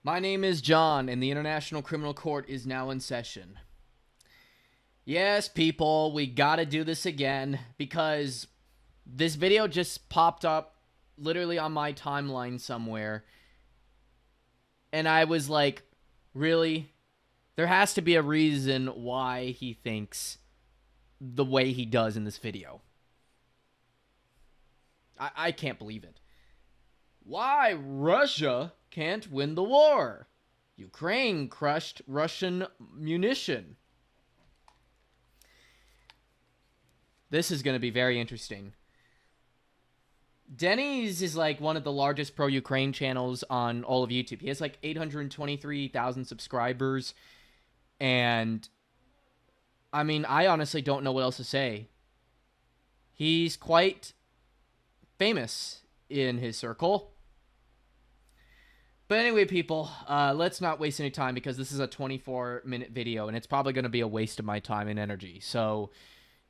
My name is John, and the International Criminal Court is now in session. Yes, people, we gotta do this again, because this video just popped up literally on my timeline somewhere, and I was like, really? There has to be a reason why he thinks the way he does in this video. I can't believe it. Why Russia can't win the war? Ukraine crushed Russian munition. This is going to be very interesting. Denny's is like one of the largest pro-Ukraine channels on all of YouTube. He has like 823,000 subscribers. And I mean, I honestly don't know what else to say. He's quite famous in his circle. But anyway, people, let's not waste any time because this is a 24-minute video and it's probably going to be a waste of my time and energy. So,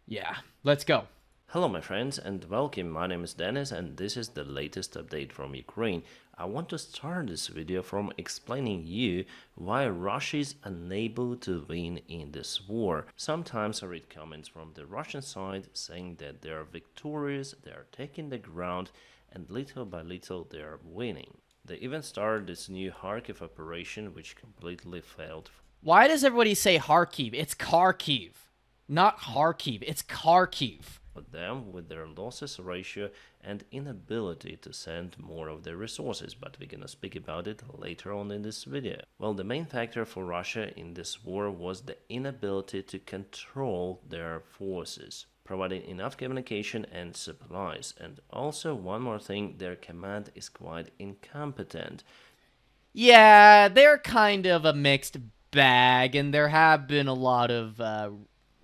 yeah, let's go. Hello my friends and welcome, my name is Dennis and this is the latest update from Ukraine. I want to start this video from explaining you why Russia is unable to win in this war. Sometimes I read comments from the Russian side saying that they are victorious, they are taking the ground, and little by little they are winning. They even started this new Kharkiv operation which completely failed. Why does everybody say Kharkiv? It's Kharkiv, not Kharkiv, it's Kharkiv. Them with their losses ratio and inability to send more of their resources, but we're gonna speak about it later on in this video. Well, the main factor for Russia in this war was the inability to control their forces, providing enough communication and supplies. And also one more thing, their command is quite incompetent. Yeah, they're kind of a mixed bag, and there have been a lot of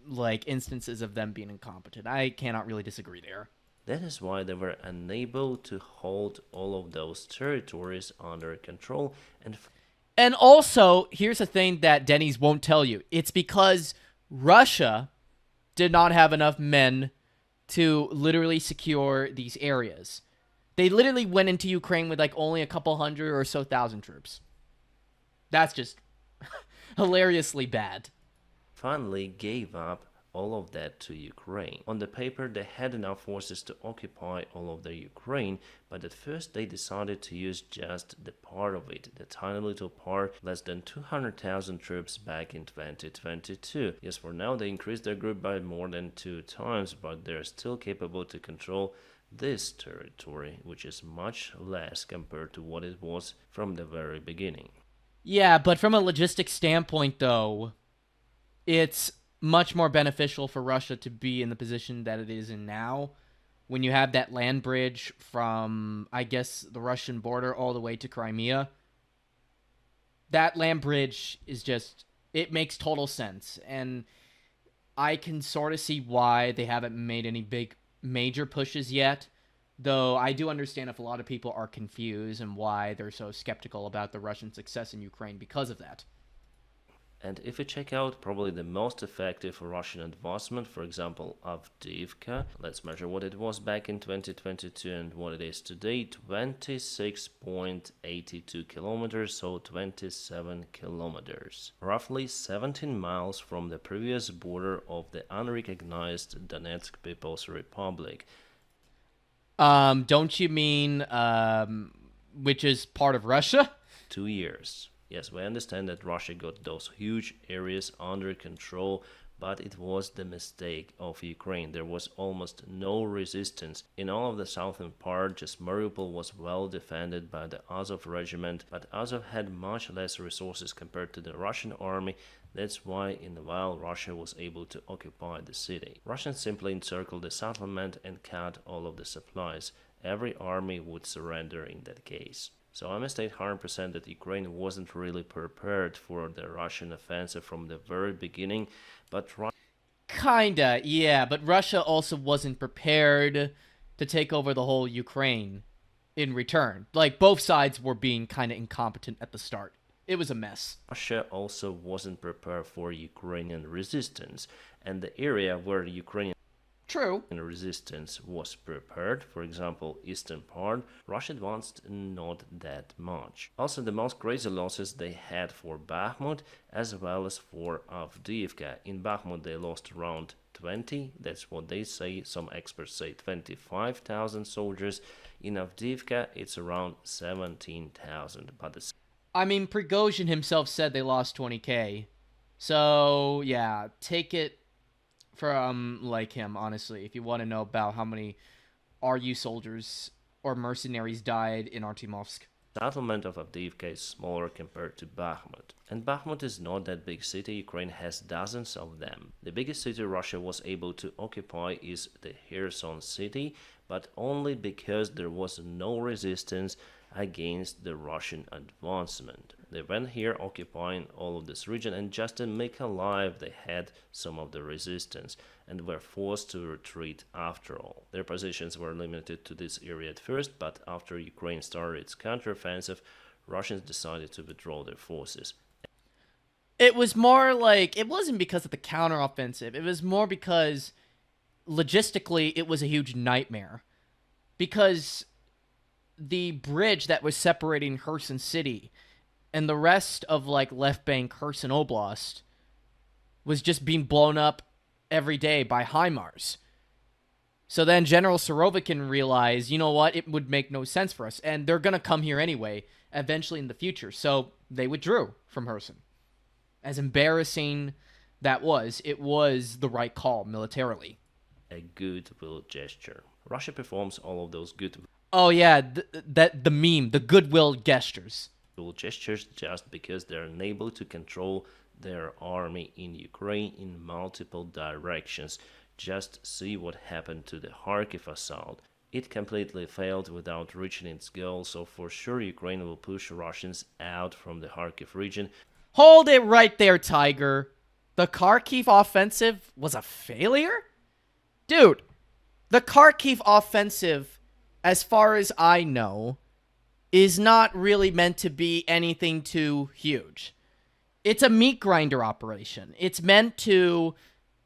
like instances of them being incompetent. I cannot really disagree there. That is why they were unable to hold all of those territories under control. And also, here's the thing that Denny's won't tell you. It's because Russia did not have enough men to literally secure these areas. They literally went into Ukraine with like only a couple hundred or so thousand troops. That's just hilariously bad. Finally gave up all of that to Ukraine. On the paper, they had enough forces to occupy all of the Ukraine, but at first they decided to use just the part of it, the tiny little part, less than 200,000 troops back in 2022. Yes, for now they increased their group by more than 2 times, but they're still capable to control this territory, which is much less compared to what it was from the very beginning. Yeah, but from a logistics standpoint, though, it's much more beneficial for Russia to be in the position that it is in now, when you have that land bridge from, I guess, the Russian border all the way to Crimea. That land bridge is just, it makes total sense, and I can sort of see why they haven't made any big major pushes yet, though I do understand if a lot of people are confused and why they're so skeptical about the Russian success in Ukraine because of that. And if we check out probably the most effective Russian advancement, for example, Avdiivka, let's measure what it was back in 2022 and what it is today, 26.82 kilometers, so 27 kilometers. Roughly 17 miles from the previous border of the unrecognized Donetsk People's Republic. Don't you mean, which is part of Russia? 2 years. Yes, we understand that Russia got those huge areas under control, but it was the mistake of Ukraine. There was almost no resistance. In all of the southern part, just Mariupol was well defended by the Azov regiment, but Azov had much less resources compared to the Russian army. That's why in a while Russia was able to occupy the city. Russians simply encircled the settlement and cut all of the supplies. Every army would surrender in that case. So I must state 100% that Ukraine wasn't really prepared for the Russian offensive from the very beginning, but Kinda, yeah, but Russia also wasn't prepared to take over the whole Ukraine in return. Like, both sides were being kind of incompetent at the start. It was a mess. Russia also wasn't prepared for Ukrainian resistance, and the area where the Ukrainian True. and resistance was prepared. For example, eastern part, Russia advanced not that much. Also, the most crazy losses they had for Bakhmut as well as for Avdiivka. In Bakhmut, they lost around 20, that's what they say. Some experts say 25,000 soldiers. In Avdiivka, it's around 17,000. But the I mean, Prigozhin himself said they lost 20K. So, yeah, take it from like him, honestly, if you want to know about how many RU soldiers or mercenaries died in Artemovsk. settlement of Avdiivka is smaller compared to Bakhmut. And Bakhmut is not that big city, Ukraine has dozens of them. The biggest city Russia was able to occupy is the Kherson city, but only because there was no resistance against the Russian advancement. They went here occupying all of this region, and just to make alive they had some of the resistance and were forced to retreat after all. Their positions were limited to this area at first, but after Ukraine started its counteroffensive, Russians decided to withdraw their forces. It was more like, it wasn't because of the counteroffensive. It was more because logistically it was a huge nightmare. Because the bridge that was separating Kherson City and the rest of like left bank Kherson Oblast was just being blown up every day by HIMARS. So then General Surovikin realized, you know what, it would make no sense for us, and they're going to come here anyway, eventually in the future. So they withdrew from Kherson. As embarrassing that was, it was the right call militarily. A goodwill gesture. Russia performs all of those goodwill Oh yeah, the meme, the goodwill gestures. gestures just because they're unable to control their army in Ukraine in multiple directions. Just see what happened to the Kharkiv assault. It completely failed without reaching its goal, so for sure Ukraine will push Russians out from the Kharkiv region. Hold it right there, Tiger. The Kharkiv offensive was a failure? Dude, the Kharkiv offensive, as far as I know, is not really meant to be anything too huge. It's a meat grinder operation. It's meant to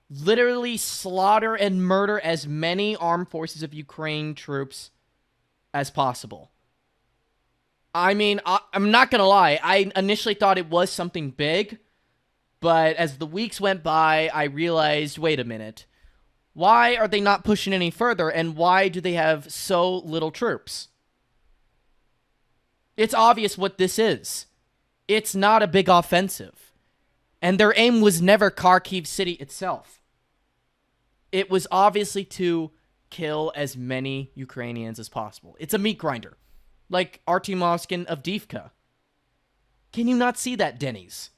literally slaughter and murder as many armed forces of Ukraine troops as possible. I mean, I'm not going to lie. I initially thought it was something big, but as the weeks went by, I realized, wait a minute. Why are they not pushing any further, and why do they have so little troops? It's obvious what this is. It's not a big offensive. And their aim was never Kharkiv city itself. It was obviously to kill as many Ukrainians as possible. It's a meat grinder. Like Artemovsk and Avdiivka. Can you not see that, Denny's?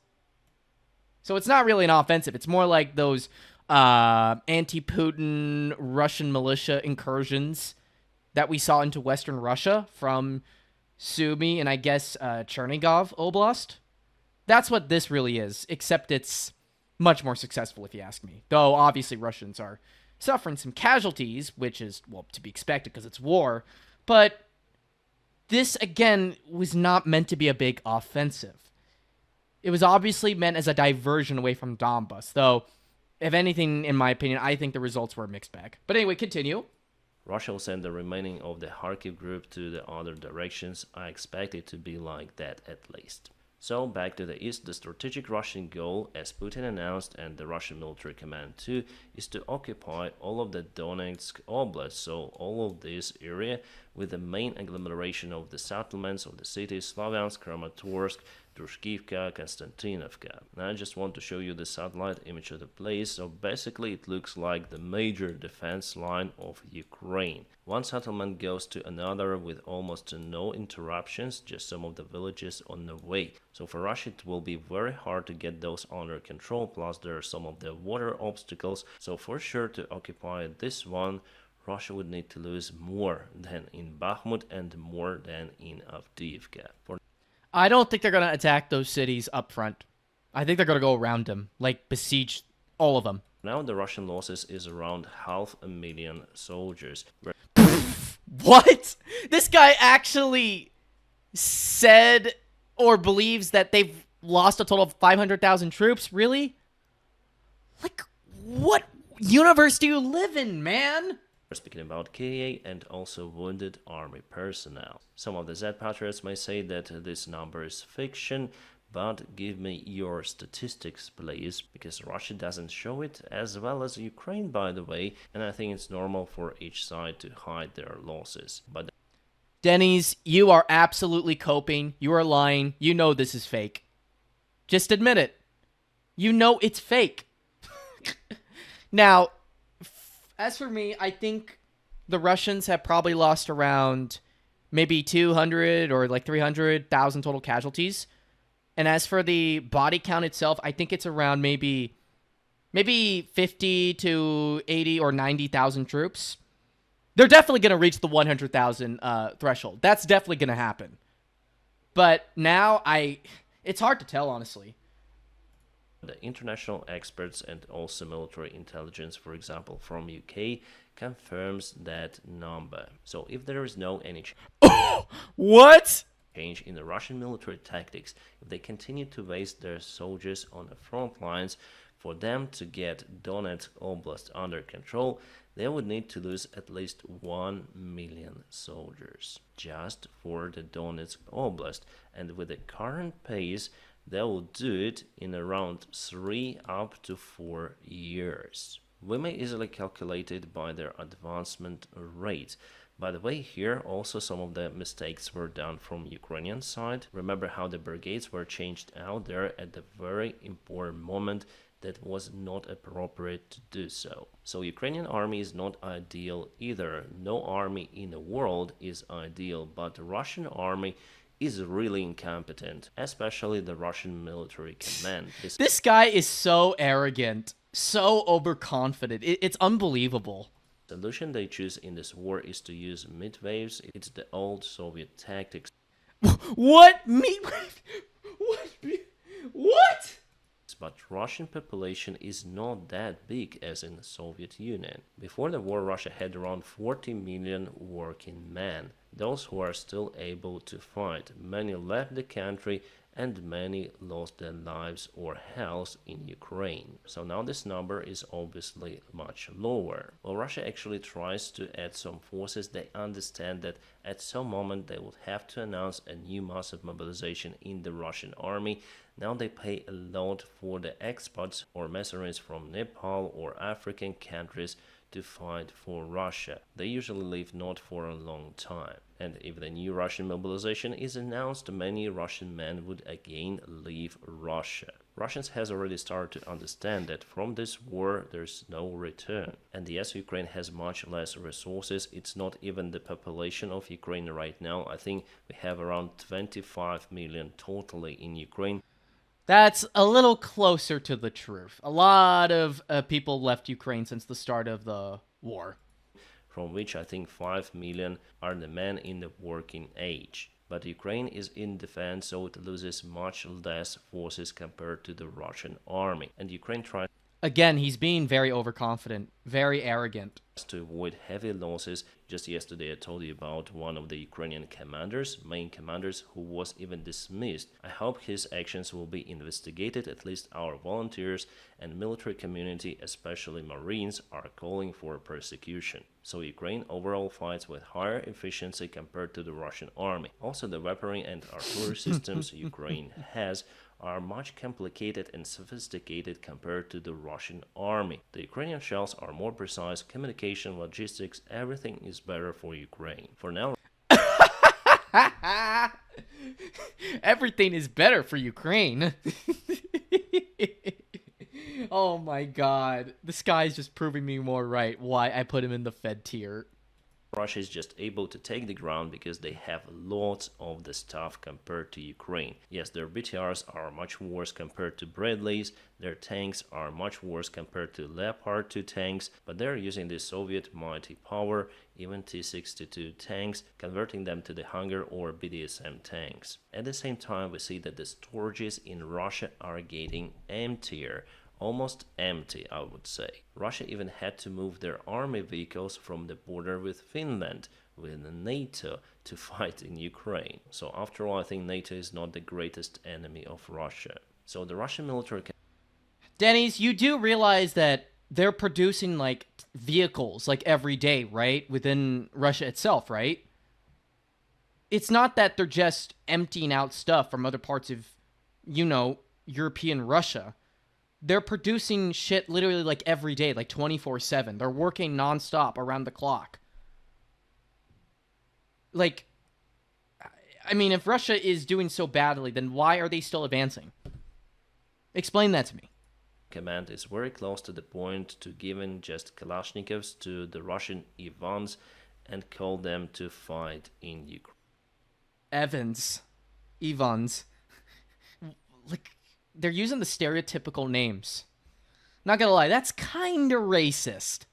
So it's not really an offensive. It's more like those anti-Putin Russian militia incursions that we saw into Western Russia from Sumy and I guess Chernigov Oblast. That's what this really is, except it's much more successful if you ask me. Though obviously Russians are suffering some casualties, which is, well, to be expected because it's war. But this, again, was not meant to be a big offensive. It was obviously meant as a diversion away from Donbas, though, if anything, in my opinion, I think the results were a mixed bag. But anyway, continue. Russia will send the remaining of the Kharkiv group to the other directions. I expect it to be like that at least. So back to the east, the strategic Russian goal, as Putin announced and the Russian military command too, is to occupy all of the Donetsk Oblast, so all of this area, with the main agglomeration of the settlements of the cities Slavyansk, Kramatorsk, Drushkivka, Konstantinovka. Now I just want to show you the satellite image of the place. So basically it looks like the major defense line of Ukraine. One settlement goes to another with almost no interruptions, just some of the villages on the way. So for Russia it will be very hard to get those under control, plus there are some of the water obstacles. So for sure to occupy this one, Russia would need to lose more than in Bakhmut and more than in Avdiivka. I don't think they're going to attack those cities up front. I think they're going to go around them, like besiege all of them. Now the Russian losses is around 500,000 soldiers. What? This guy actually said or believes that they've lost a total of 500,000 troops? Really? Like, what? universe do you live in, man? We're speaking about KA and also wounded army personnel. Some of the Z patriots may say that this number is fiction, but give me your statistics, please, because Russia doesn't show it, as well as Ukraine, by the way, and I think it's normal for each side to hide their losses. But Denny's, you are absolutely coping. You are lying. You know this is fake. Just admit it. You know it's fake. Now, as for me, I think the Russians have probably lost around maybe 200 or like 300,000 total casualties. And as for the body count itself, I think it's around maybe 50 to 80 or 90,000 troops. They're definitely going to reach the 100,000 threshold. That's definitely going to happen. But now it's hard to tell, honestly. the international experts and also military intelligence, for example, from UK, confirms that number. So if there is no any What? change in the Russian military tactics, if they continue to waste their soldiers on the front lines, for them to get Donetsk Oblast under control, they would need to lose at least 1 million soldiers just for the Donetsk Oblast. And with the current pace, they will do it in around 3 up to 4 years. We may easily calculate it by their advancement rate. By the way, here also some of the mistakes were done from Ukrainian side. Remember how the brigades were changed out there at the very important moment that was not appropriate to do so. So Ukrainian army is not ideal either. No army in the world is ideal, but the Russian army is really incompetent, especially the Russian military command. This guy is so arrogant, so overconfident. It's unbelievable. The solution they choose in this war is to use midwaves. It's the old Soviet tactics. What? What? What? But Russian population is not that big as in the Soviet Union. Before the war, Russia had around 40 million working men, those who are still able to fight. Many left the country and many lost their lives or health in Ukraine. So now this number is obviously much lower. Well, Russia actually tries to add some forces. They understand that at some moment they would have to announce a new massive mobilization in the Russian army. Now they pay a lot for the expats or mercenaries from Nepal or African countries to fight for Russia. They usually live not for a long time. And if the new Russian mobilization is announced, many Russian men would again leave Russia. Russians has already started to understand that from this war there's no return. And yes, Ukraine has much less resources. It's not even the population of Ukraine right now. I think we have around 25 million totally in Ukraine. That's a little closer to the truth. A lot of people left Ukraine since the start of the war. From which I think 5 million are the men in the working age. But Ukraine is in defense, so it loses much less forces compared to the Russian army. And Ukraine tries Again, he's being very overconfident, very arrogant. to avoid heavy losses. Just yesterday I told you about one of the Ukrainian main commanders, who was even dismissed. I hope his actions will be investigated. At least our volunteers and military community, especially Marines, are calling for persecution. So Ukraine overall fights with higher efficiency compared to the Russian army. Also, the weaponry and artillery systems Ukraine has are much complicated and sophisticated compared to the Russian army. The Ukrainian shells are more precise, communication, logistics, everything is better for Ukraine. For now, Everything is better for Ukraine. Oh my god. This guy's just proving me more right why I put him in the Fed tier. Russia is just able to take the ground because they have lots of the stuff compared to Ukraine. Yes, their BTRs are much worse compared to Bradleys, their tanks are much worse compared to Leopard 2 tanks, but they're using the Soviet mighty power, even T-62 tanks, converting them to the Hunger or BDSM tanks. At the same time, we see that the storages in Russia are getting emptier. Almost empty, I would say. Russia even had to move their army vehicles from the border with Finland, with NATO, to fight in Ukraine. So after all, I think NATO is not the greatest enemy of Russia. So the Russian military Denny's, you do realize that they're producing like vehicles like every day, right? Within Russia itself, right? It's not that they're just emptying out stuff from other parts of, European Russia. They're producing shit literally like every day, like 24/7. They're working nonstop around the clock. Like, I mean, if Russia is doing so badly, then why are they still advancing? Explain that to me. Command is very close to the point to giving just Kalashnikovs to the Russian Ivans and call them to fight in Ukraine. Evans, Ivans. Like, they're using the stereotypical names. Not gonna lie, that's kinda racist.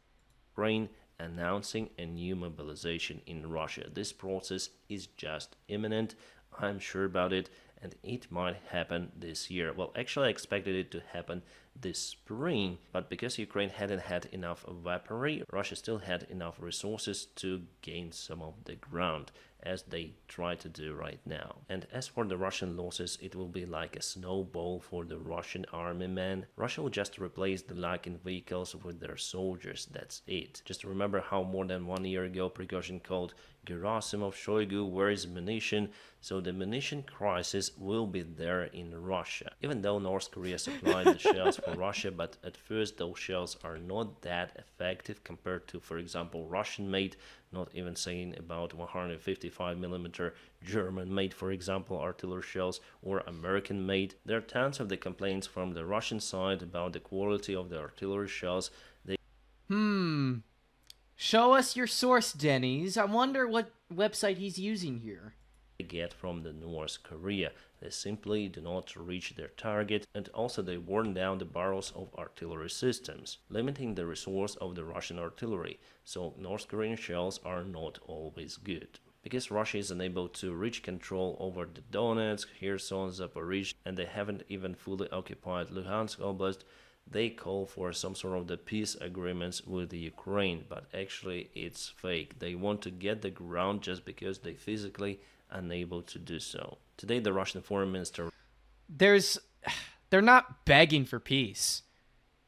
Ukraine announcing a new mobilization in Russia. This process is just imminent, I'm sure about it, and it might happen this year. Well, actually, I expected it to happen this spring, but because Ukraine hadn't had enough weaponry, Russia still had enough resources to gain some of the ground, as they try to do right now. And as for the Russian losses, it will be like a snowball for the Russian army men. Russia will just replace the lacking vehicles with their soldiers, that's it. Just remember how more than 1 year ago Prigozhin called Gerasimov, Shoigu, where is munition? So the munition crisis will be there in Russia. Even though North Korea supplied the shells for Russia, but at first those shells are not that effective compared to, for example, Russian-made, not even saying about 155mm German-made, for example, artillery shells, or American-made. There are tons of the complaints from the Russian side about the quality of the artillery shells. Show us your source, Denny's. I wonder what website he's using here. Get from the North Korea. They simply do not reach their target, and also they worn down the barrels of artillery systems, limiting the resource of the Russian artillery, so North Korean shells are not always good. Because Russia is unable to reach control over the Donetsk, Kherson, Zaporizhzhia, and they haven't even fully occupied Luhansk Oblast, they call for some sort of the peace agreements with the Ukraine, but actually it's fake. They want to get the ground just because they physically unable to do so. Today the Russian foreign minister They're not begging for peace.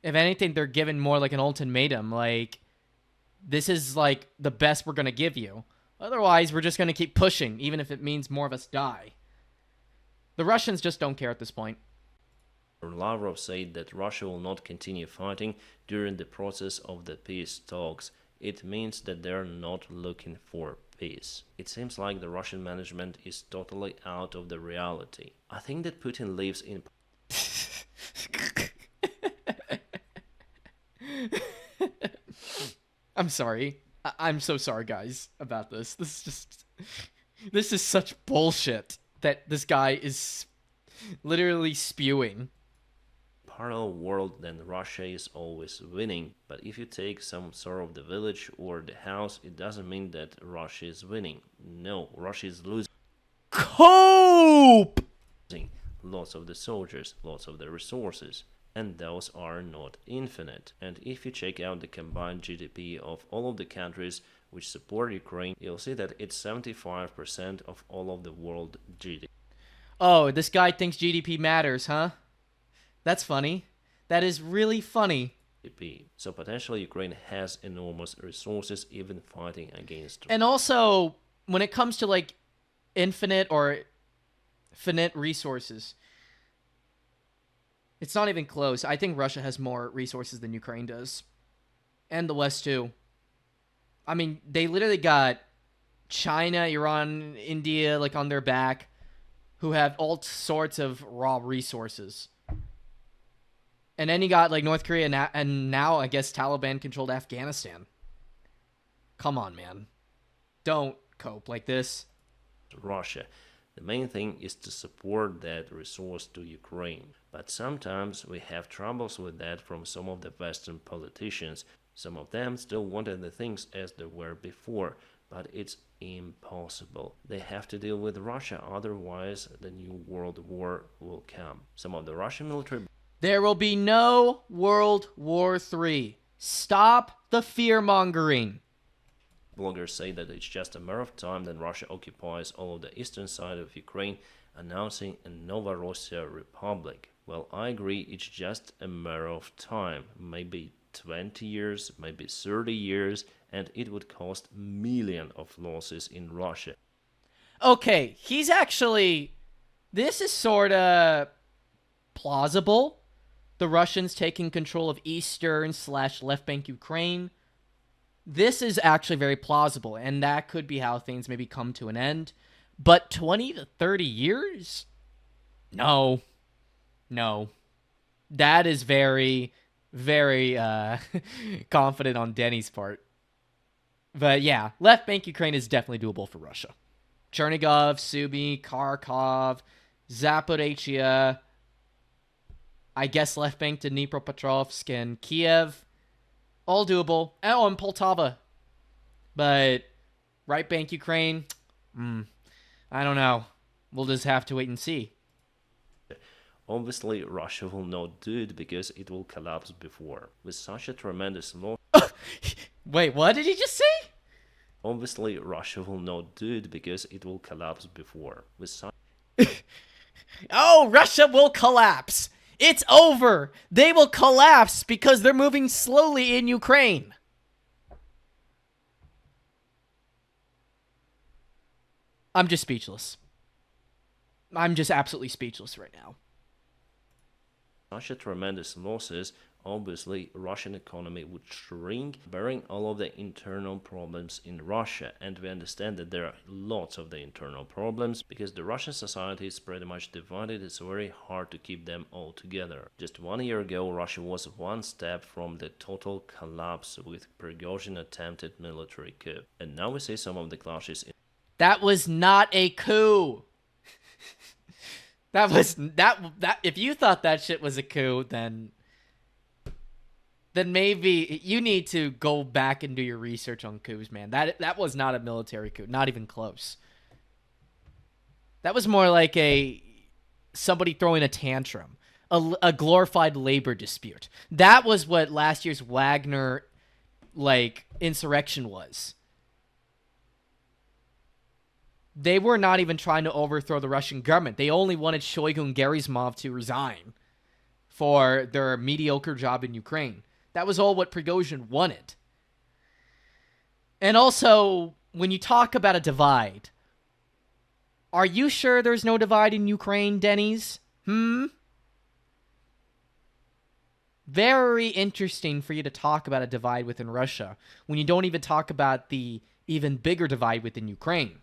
If anything, they're giving more like an ultimatum, like, this is like the best we're gonna give you. Otherwise, we're just gonna keep pushing, even if it means more of us die. The Russians just don't care at this point. Lavrov said that Russia will not continue fighting during the process of the peace talks. It means that they're not looking for peace. It seems like the Russian management is totally out of the reality. I think that Putin lives in I'm sorry. I'm so sorry, guys, about this. This is such bullshit that this guy is literally spewing. parallel world, then Russia is always winning. But if you take some sort of the village or the house, it doesn't mean that Russia is winning. No, Russia is losing Cope! lots of the soldiers, lots of the resources. And those are not infinite. And if you check out the combined GDP of all of the countries which support Ukraine, you'll see that it's 75% of all of the world GDP. Oh, this guy thinks GDP matters, huh? That's funny. That is really funny. So potentially Ukraine has enormous resources even fighting against. And also, when it comes to like infinite or finite resources, it's not even close. I think Russia has more resources than Ukraine does. And the West too. I mean, they literally got China, Iran, India like on their back, who have all sorts of raw resources. And then you got like North Korea and now I guess Taliban controlled Afghanistan. Come on, man. Don't cope like this. Russia. The main thing is to support that resource to Ukraine. But sometimes we have troubles with that from some of the Western politicians. Some of them still wanted the things as they were before, but it's impossible. They have to deal with Russia, otherwise the new world war will come. Some of the Russian military There will be no World War III. Stop the fear-mongering. bloggers say that it's just a matter of time that Russia occupies all of the eastern side of Ukraine, announcing a Novorossiya Republic. Well, I agree, it's just a matter of time, maybe 20 years, maybe 30 years, and it would cost millions of losses in Russia. Okay, this is sort of plausible. The Russians taking control of eastern / left bank Ukraine. This is actually very plausible, and that could be how things maybe come to an end. But 20 to 30 years? No. No. That is very, very confident on Denny's part. But yeah, left bank Ukraine is definitely doable for Russia. Chernigov, Sumy, Kharkov, Zaporizhia, I guess left bank to Dnipropetrovsk and Kiev, all doable. Oh, and Poltava. But right bank Ukraine, I don't know. We'll just have to wait and see. Obviously, Russia will not do it because it will collapse before. With such a tremendous loss, Wait, what did he just say? obviously Russia will not do it because it will collapse before. With such Oh, Russia will collapse. It's over. They will collapse because they're moving slowly in Ukraine. I'm just speechless. I'm just absolutely speechless right now. such a tremendous losses, obviously Russian economy would shrink, bearing all of the internal problems in Russia. And we understand that there are lots of the internal problems because the Russian society is pretty much divided. It's very hard to keep them all together. Just 1 year ago, Russia was one step from the total collapse with Prigozhin attempted military coup. And now we see some of the clashes in That was not a coup. That if you thought that shit was a coup, then maybe you need to go back and do your research on coups, man. That was not a military coup, not even close. That was more like somebody throwing a tantrum, a glorified labor dispute. That was what last year's Wagner insurrection was. They were not even trying to overthrow the Russian government. They only wanted Shoigu and Gerasimov to resign for their mediocre job in Ukraine. That was all what Prigozhin wanted. And also, when you talk about a divide, are you sure there's no divide in Ukraine, Denny's? Very interesting for you to talk about a divide within Russia when you don't even talk about the even bigger divide within Ukraine.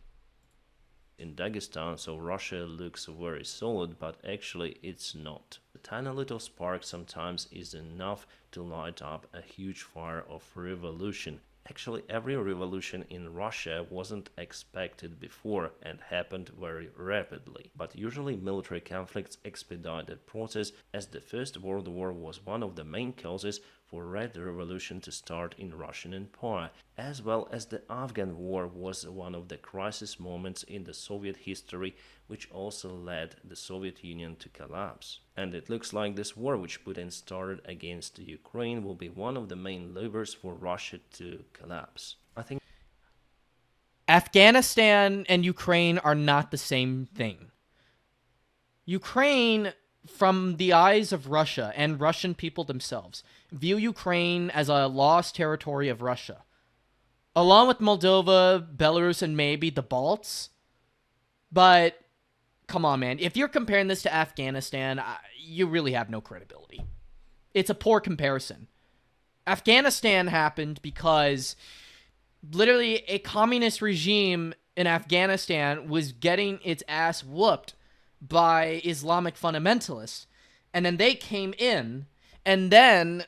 in Dagestan, so Russia looks very solid, but actually it's not. A tiny little spark sometimes is enough to light up a huge fire of revolution. Actually, every revolution in Russia wasn't expected before and happened very rapidly. But usually military conflicts expedite the process, as the First World War was one of the main causes for Red Revolution to start in Russian Empire, as well as the Afghan War was one of the crisis moments in the Soviet history, which also led the Soviet Union to collapse. And it looks like this war which Putin started against Ukraine will be one of the main levers for Russia to collapse. I think Afghanistan and Ukraine are not the same thing. Ukraine, from the eyes of Russia and Russian people themselves, view Ukraine as a lost territory of Russia. Along with Moldova, Belarus, and maybe the Balts. But, come on, man. If you're comparing this to Afghanistan, you really have no credibility. It's a poor comparison. Afghanistan happened because literally a communist regime in Afghanistan was getting its ass whooped by Islamic fundamentalists. And then they came in, and then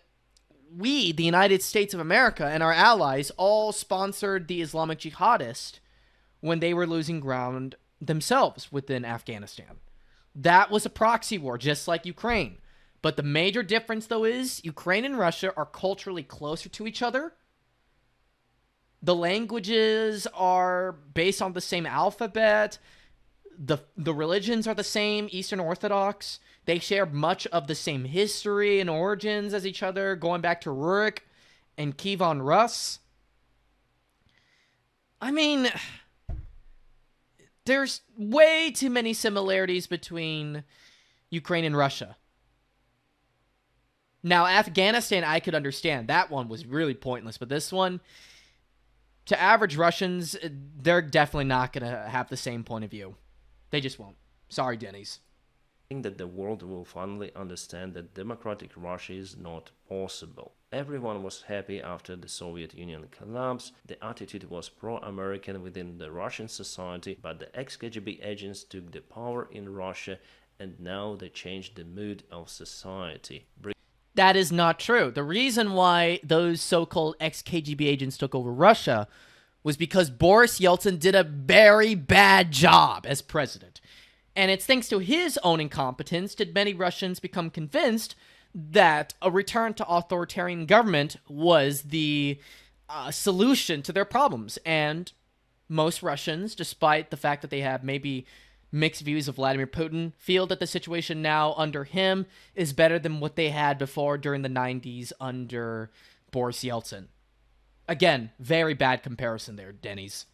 we, the United States of America, and our allies all sponsored the Islamic jihadists when they were losing ground themselves within Afghanistan. That was a proxy war, just like Ukraine. But the major difference, though, is Ukraine and Russia are culturally closer to each other. The languages are based on the same alphabet. The religions are the same, Eastern Orthodox. They share much of the same history and origins as each other, going back to Rurik and Kievan Rus. I mean, there's way too many similarities between Ukraine and Russia. Now, Afghanistan, I could understand. That one was really pointless, but this one, to average Russians, they're definitely not going to have the same point of view. They just won't. Sorry, Denny's. Think that the world will finally understand that democratic Russia is not possible. Everyone was happy after the Soviet Union collapsed. The attitude was pro-American within the Russian society, but the ex-KGB agents took the power in Russia and now they changed the mood of society. That is not true. The reason why those so-called ex-KGB agents took over Russia was because Boris Yeltsin did a very bad job as president. And it's thanks to his own incompetence did many Russians become convinced that a return to authoritarian government was the solution to their problems. And most Russians, despite the fact that they have maybe mixed views of Vladimir Putin, feel that the situation now under him is better than what they had before during the 90s under Boris Yeltsin. Again, very bad comparison there, Denny's.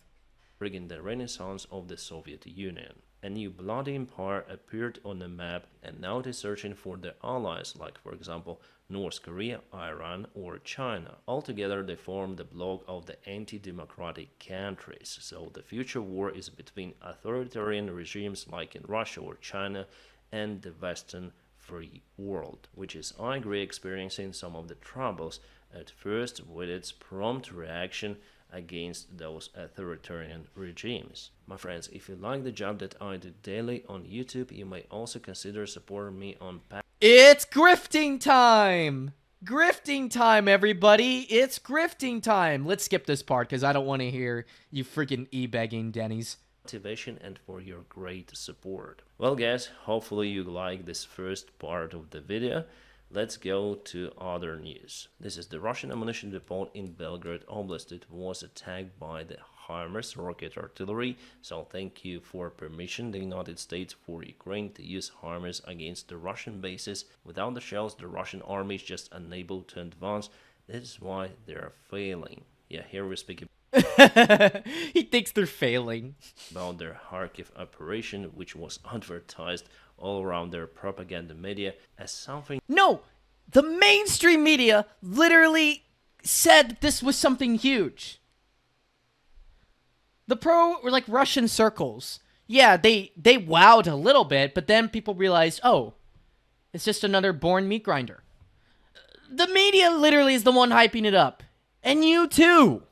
Bringing the renaissance of the Soviet Union. A new bloody empire appeared on the map and now it is searching for their allies like for example North Korea, Iran or China. Altogether they form the bloc of the anti-democratic countries. So the future war is between authoritarian regimes like in Russia or China and the Western free world, which is, I agree, experiencing some of the troubles at first with its prompt reaction against those authoritarian regimes. My friends, if you like the job that I do daily on YouTube, you may also consider supporting me on Patreon. It's grifting time! Grifting time, everybody! It's grifting time! Let's skip this part because I don't want to hear you freaking e-begging, Denny's. Motivation and for your great support. Well guys, hopefully you like this first part of the video. Let's go to other news. This is the Russian ammunition depot in Belgrade Oblast. It was attacked by the HIMARS rocket artillery, so thank you for permission the United States for Ukraine to use HIMARS against the Russian bases. Without the shells, the Russian army is just unable to advance. This is why they are failing. Yeah, here we speak He thinks they're failing. about their Kharkiv operation, which was advertised all around their propaganda media as something. No! The mainstream media literally said that this was something huge. The Russian circles, yeah, they wowed a little bit, but then people realized, oh, it's just another born meat grinder. The media literally is the one hyping it up. And you too!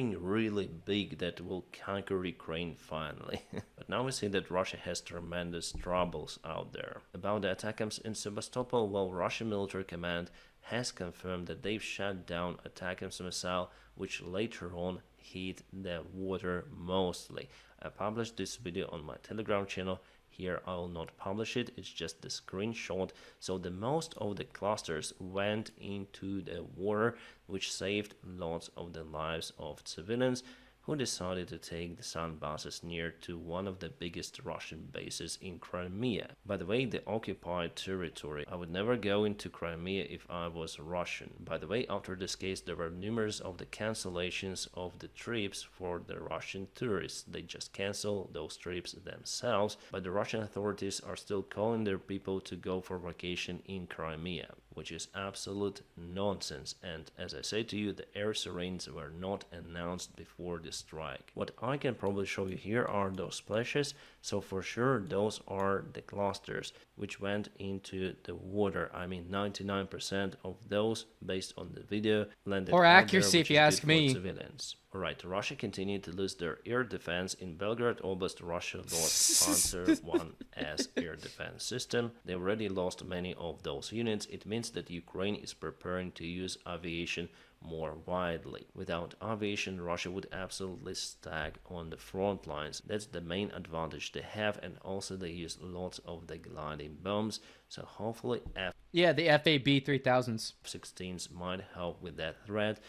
Really big that will conquer Ukraine finally. But now we see that Russia has tremendous troubles out there. About the attacks in Sevastopol, well, Russian military command has confirmed that they've shot down ATACMS missile, which later on hit the water mostly. I published this video on my Telegram channel. Here I will not publish it, it's just the screenshot. So the most of the clusters went into the water, which saved lots of the lives of civilians who decided to take the sun buses near to one of the biggest Russian bases in Crimea. By the way, the occupied territory. I would never go into Crimea if I was Russian. By the way, after this case, there were numerous of the cancellations of the trips for the Russian tourists. They just cancel those trips themselves, but the Russian authorities are still calling their people to go for vacation in Crimea, which is absolute nonsense. And as I say to you, the air sirens were not announced before the strike. What I can probably show you here are those splashes. So for sure those are the clusters which went into the water. I mean 99% of those, based on the video, landed or accuracy there, if you ask me. Civilians. Alright, Russia continued to lose their air defense. In Belgrade Oblast, Russia lost Panzer 1S air defense system. They already lost many of those units. It means that Ukraine is preparing to use aviation more widely. Without aviation, Russia would absolutely stag on the front lines. That's the main advantage they have, and also they use lots of the gliding bombs. So hopefully Yeah, the FAB 3000s. F-16s might help with that threat.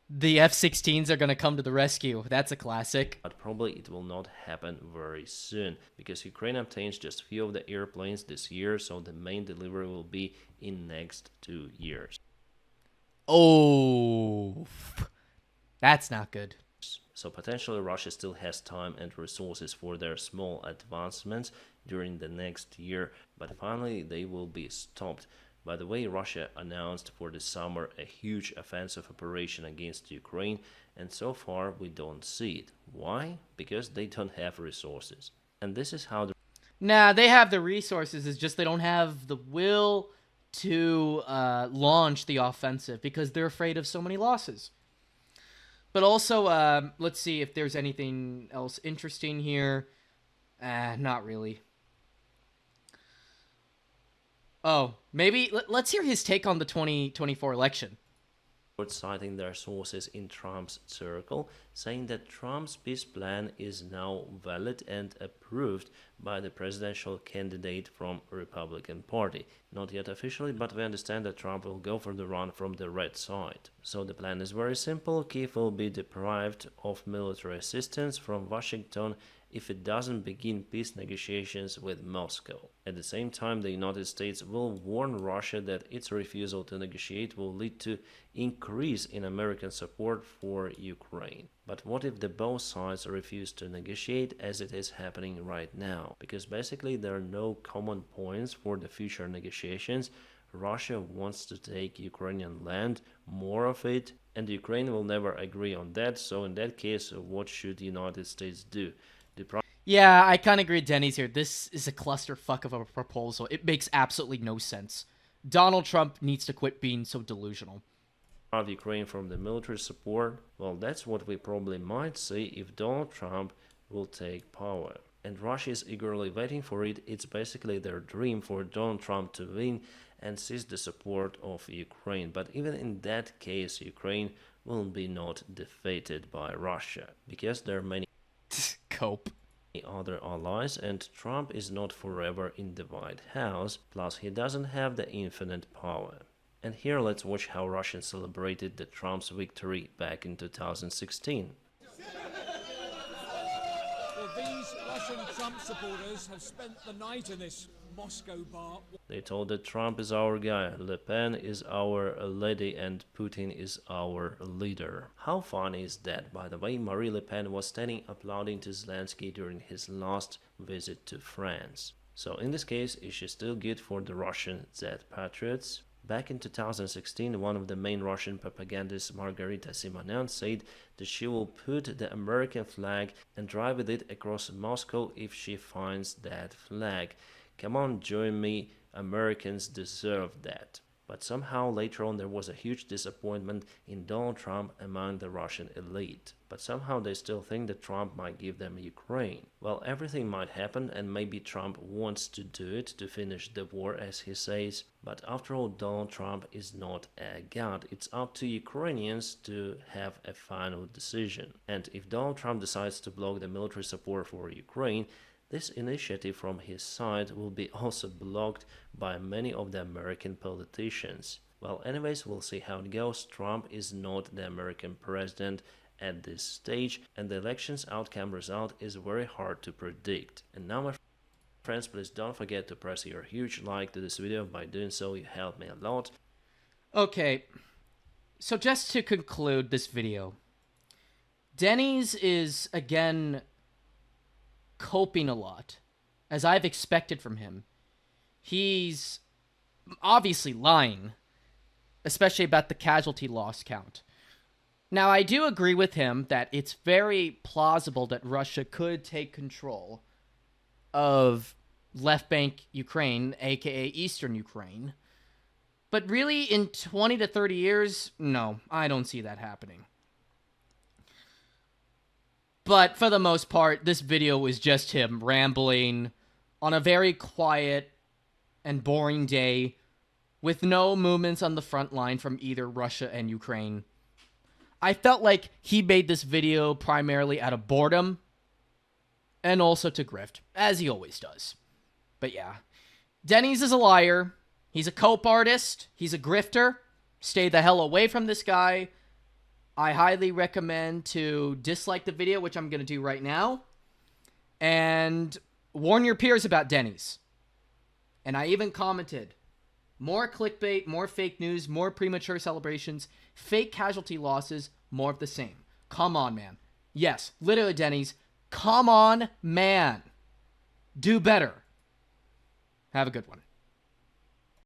The F-16s are going to come to the rescue. That's a classic. But probably it will not happen very soon, because Ukraine obtains just few of the airplanes this year, so the main delivery will be in next 2 years. Oh, that's not good. So potentially Russia still has time and resources for their small advancements. during the next year, but finally they will be stopped. By the way, Russia announced for the summer a huge offensive operation against Ukraine, and so far we don't see it. Why? Because they don't have resources. And this is how the Nah, they have the resources. It's just they don't have the will to launch the offensive because they're afraid of so many losses. But also, let's see if there's anything else interesting here. Not really. Oh, maybe let's hear his take on the 2024 election. citing their sources in Trump's circle, saying that Trump's peace plan is now valid and approved by the presidential candidate from Republican Party. Not yet officially, but we understand that Trump will go for the run from the red side. So the plan is very simple. Kyiv will be deprived of military assistance from Washington if it doesn't begin peace negotiations with Moscow. At the same time, the United States will warn Russia that its refusal to negotiate will lead to increase in American support for Ukraine. But what if the both sides refuse to negotiate, as it is happening right now? Because basically there are no common points for the future negotiations. Russia wants to take Ukrainian land, more of it, and Ukraine will never agree on that. So in that case, what should the United States do? Yeah, I kind of agree with Denny's here. This is a clusterfuck of a proposal. It makes absolutely no sense. Donald Trump needs to quit being so delusional. Of Ukraine from the military support, well, that's what we probably might see if Donald Trump will take power. And Russia is eagerly waiting for it. It's basically their dream for Donald Trump to win and seize the support of Ukraine. But even in that case, Ukraine will be not defeated by Russia, because there are many Cope. other allies, and Trump is not forever in the White House, plus he doesn't have the infinite power. And here let's watch how Russians celebrated the Trump's victory back in 2016. Well, these Russian Trump supporters have spent the night in this Moscow bar. They told that Trump is our guy, Le Pen is our lady, and Putin is our leader. How funny is that? By the way, Marie Le Pen was standing applauding to Zelensky during his last visit to France. So in this case, is she still good for the Russian Z-patriots? Back in 2016, one of the main Russian propagandists, Margarita Simonyan, said that she will put the American flag and drive with it across Moscow if she finds that flag. Come on, join me, Americans deserve that. But somehow later on there was a huge disappointment in Donald Trump among the Russian elite. But somehow they still think that Trump might give them Ukraine. Well, everything might happen, and maybe Trump wants to do it to finish the war, as he says. But after all, Donald Trump is not a god. It's up to Ukrainians to have a final decision. And if Donald Trump decides to block the military support for Ukraine, this initiative from his side will be also blocked by many of the American politicians. Well, anyways, we'll see how it goes. Trump is not the American president at this stage, and the election's outcome result is very hard to predict. And now, my friends, please don't forget to press your huge like to this video. By doing so, you help me a lot. Okay, so just to conclude this video, Denny's is, again, coping a lot, as I've expected from him. He's obviously lying, especially about the casualty loss count. Now, I do agree with him that it's very plausible that Russia could take control of left bank Ukraine, aka Eastern Ukraine. But really, in 20 to 30 years, no, I don't see that happening. But for the most part, this video was just him rambling on a very quiet and boring day with no movements on the front line from either Russia and Ukraine. I felt like he made this video primarily out of boredom and also to grift, as he always does. But yeah, Denny's is a liar. He's a cope artist. He's a grifter. Stay the hell away from this guy. I highly recommend to dislike the video, which I'm going to do right now, and warn your peers about Denny's. And I even commented, more clickbait, more fake news, more premature celebrations, fake casualty losses, more of the same. Come on, man. Yes, literally, Denny's. Come on, man. Do better. Have a good one.